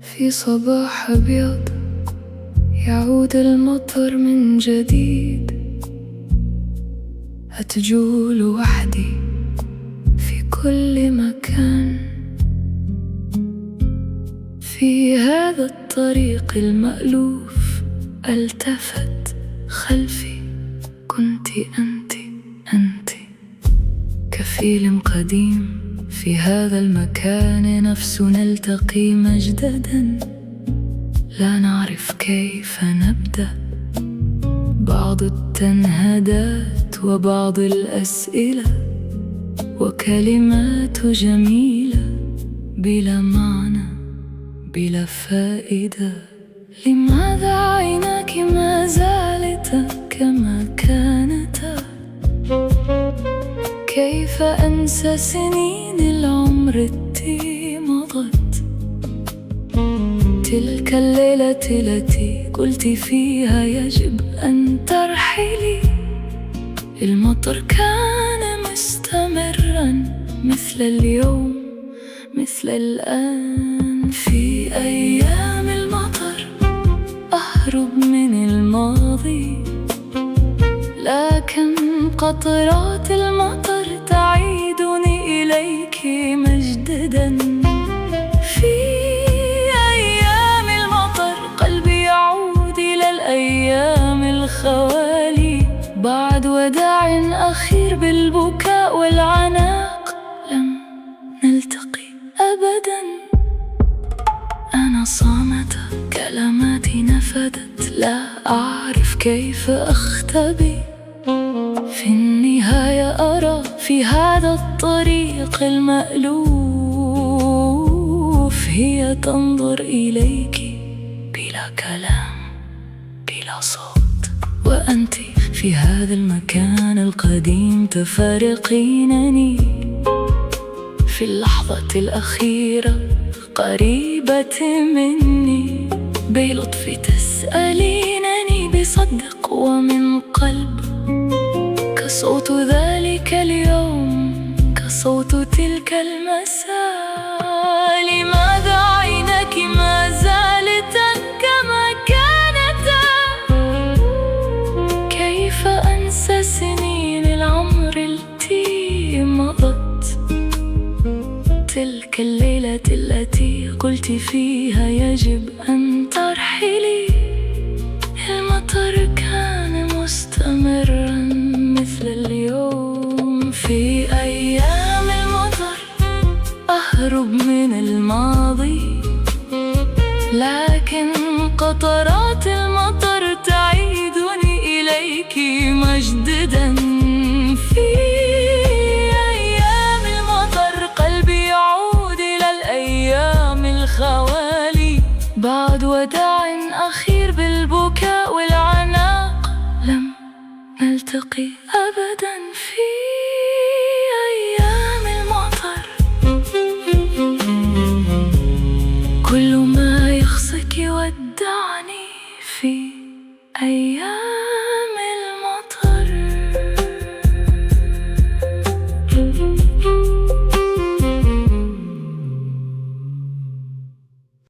في صباح أبيض يعود المطر من جديد، أتجول وحدي في كل مكان. في هذا الطريق المألوف التفت خلفي، كنت أنت كفيلم قديم. في هذا المكان نفس نلتقي مجددا، لا نعرف كيف نبدأ. بعض التنهدات وبعض الأسئلة وكلمات جميلة بلا معنى بلا فائدة. لماذا عيناك ما زالتا كما كانتا؟ كيف أنسى سنين العمر التي مضت؟ تلك الليلة التي قلت فيها يجب أن ترحلي. المطر كان مستمرا مثل اليوم مثل الآن. في أيام المطر أهرب من الماضي، لكن قطرات المطر تعيدني إليك مجددا. في أيام المطر قلبي يعود إلى الأيام الخوالي. بعد وداع أخير بالبكاء والعناق لم نلتقي أبدا. أنا صامتة، كلماتي نفدت، لا أعرف كيف أختبي. في النهاية أرى في هذا الطريق المألوف هي تنظر إليك بلا كلام بلا صوت. وأنت في هذا المكان القديم تفارقينني في اللحظة الأخيرة قريبة مني. بلطف تسألينني بصدق ومن قلب، كصوت ذلك اليوم كصوت تلك المساء. لماذا عينك ما زالتا كما كانتا؟ كيف أنسى سنين العمر التي مضت؟ تلك الليلة التي قلت فيها يجب أن ترحلي. المطر كان مستمرا مثل اليوم. في أيام المطر أهرب من الماضي، لكن قطرات المطر تعيدني إليك مجددا. في أيام المطر قلبي يعود إلى الأيام الخوالي. بعد وداع أخير بالبكاء والعناق لم نلتقي أبدا. في أيام المطر كل ما يخصك ودعني. في أيام